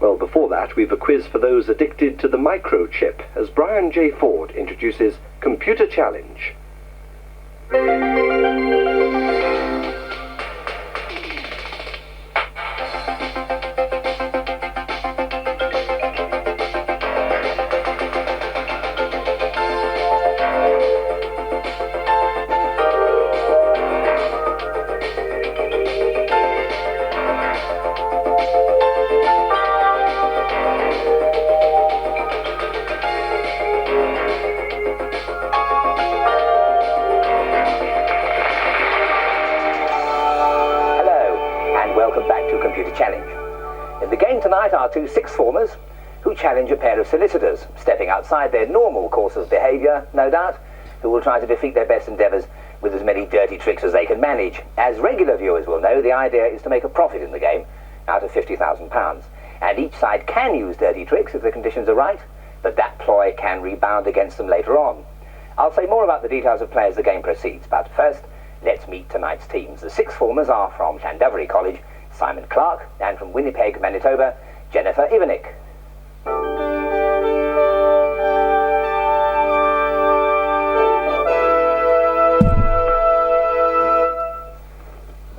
Well, before that, we've a quiz for those addicted to the microchip, as Brian J. Ford introduces Computer Challenge. Welcome back to Computer Challenge. In the game tonight are two sixth formers who challenge a pair of solicitors, stepping outside their normal course of behaviour, no doubt, who will try to defeat their best endeavours with as many dirty tricks as they can manage. As regular viewers will know, the idea is to make a profit in the game out of £50,000. And each side can use dirty tricks if the conditions are right, but that ploy can rebound against them later on. I'll say more about the details of play as the game proceeds, but first, let's meet tonight's teams. The sixth formers are from Llandovery College, Simon Clark, and from Winnipeg, Manitoba, Jennifer Ivanek.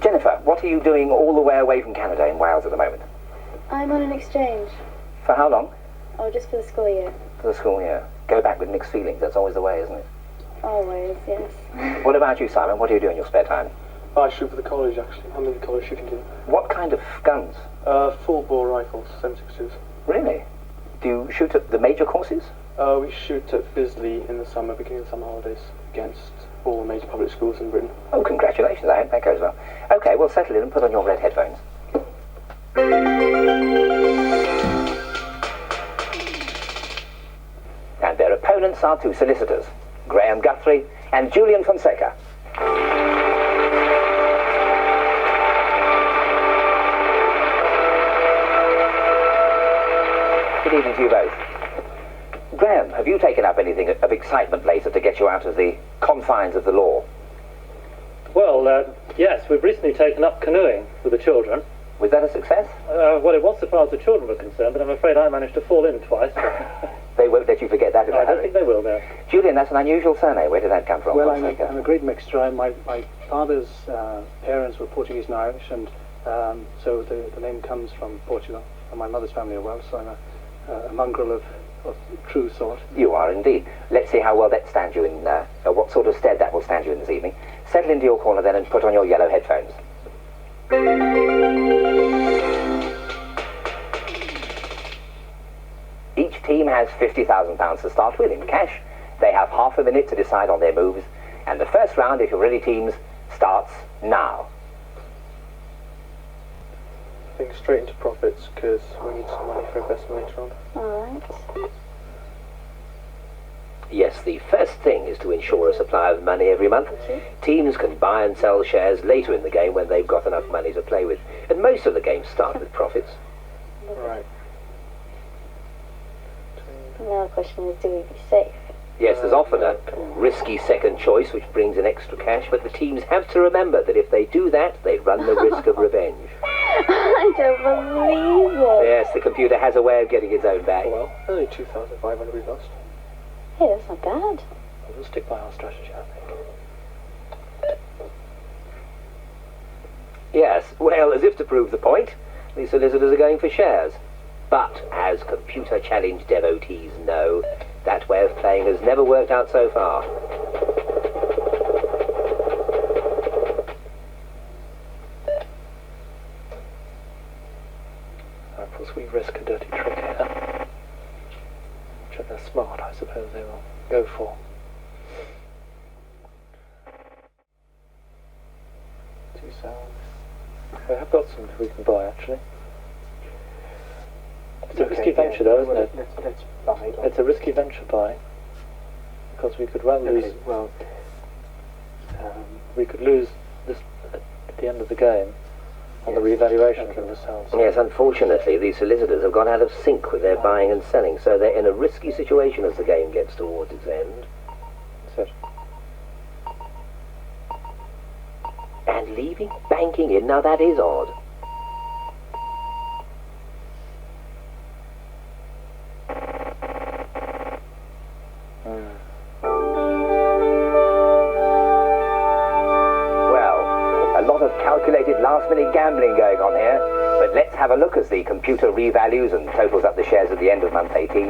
Jennifer, what are you doing all the way away from Canada in Wales at the moment? I'm on an exchange. For how long? Oh, just for the school year. For the school year. Go back with mixed feelings, that's always the way, isn't it? Always, yes. What about you, Simon? What do you do in your spare time? I shoot for the college, actually. I'm in the college shooting team. What kind of guns? Full-bore rifles, 7.62s. Really? Do you shoot at the major courses? We shoot at Bisley in the summer, beginning of the summer holidays, against all the major public schools in Britain. Oh, congratulations. I hope that goes well. Okay, well, settle in and put on your red headphones. And their opponents are two solicitors, Graham Guthrie and Julian Fonseca. Good evening to you both. Graham, have you taken up anything of excitement later to get you out of the confines of the law? Well, yes, we've recently taken up canoeing with the children. Was that a success? Well, it was so far as the children were concerned, but I'm afraid I managed to fall in twice. They won't let you forget that in a I don't hurry. think they will, no. Julian, that's an unusual surname. Where did that come from? Well, I'm a great mixture. My father's parents were Portuguese and Irish, and so the name comes from Portugal, and my mother's family are Welsh, so I'm a mongrel of true sort. You are indeed. Let's see how well that stands you in, what sort of stead that will stand you in this evening. Settle into your corner then and put on your yellow headphones. Each team has £50,000 to start with in cash. They have half a minute to decide on their moves, and the first round, if you're ready teams, starts now. I think straight into profits, because we need some money for investment later on. Alright. Yes, the first thing is to ensure a supply of money every month. Teams can buy and sell shares later in the game when they've got enough money to play with. And most of the games start with profits. Right. Now the question is, do we be safe? Yes, there's often a risky second choice which brings in extra cash, but the teams have to remember that if they do that, they run the risk of revenge. I don't believe it. Yes, the computer has a way of getting its own back. Well, only 2,500 we lost. Hey, that's not bad. We'll stick by our strategy, I think. Yes, well, as if to prove the point, the solicitors are going for shares. But, as Computer Challenge devotees know, that way of playing has never worked out so far. Of course, we risk a dirty trick here. Which, if they're smart, I suppose they will go for. We have got some we can buy, actually. It's a risky venture, though, isn't it? Let's buy. It's a risky venture buy, because we could well lose. Okay, well, We could lose this at the end of the game on the revaluation from the sales. Yes, unfortunately, these solicitors have gone out of sync with their buying and selling, so they're in a risky situation as the game gets towards its end. That's it. And leaving banking in, now that is odd. have a look as the computer revalues and totals up the shares at the end of month 18,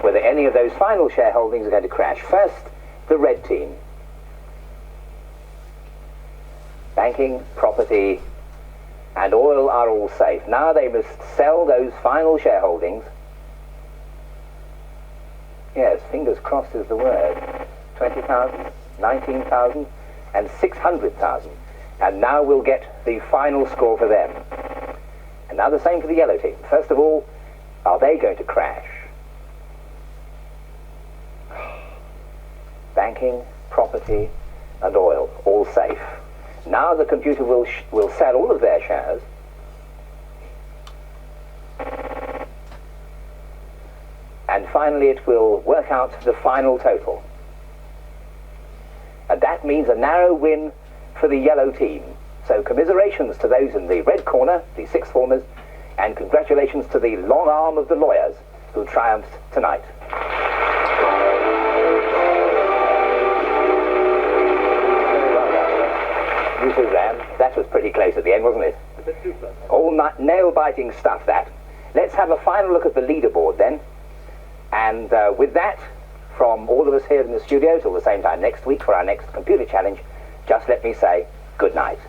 whether any of those final shareholdings are going to crash. First, the red team. Banking, property, and oil are all safe. Now they must sell those final shareholdings. Yes, fingers crossed is the word. 20,000, 19,000, and 600,000. And now we'll get the final score for them. And now the same for the yellow team. First of all, are they going to crash? Banking, property, and oil, all safe. Now the computer will sell all of their shares. And finally it will work out the final total. And that means a narrow win for the yellow team. So commiserations to those in the red corner, the sixth formers, and congratulations to the long arm of the lawyers who triumphed tonight. You too, Graham. That was pretty close at the end, wasn't it? All nail-biting stuff, that. Let's have a final look at the leaderboard then. And with that, from all of us here in the studio till the same time next week for our next computer challenge, just let me say good night.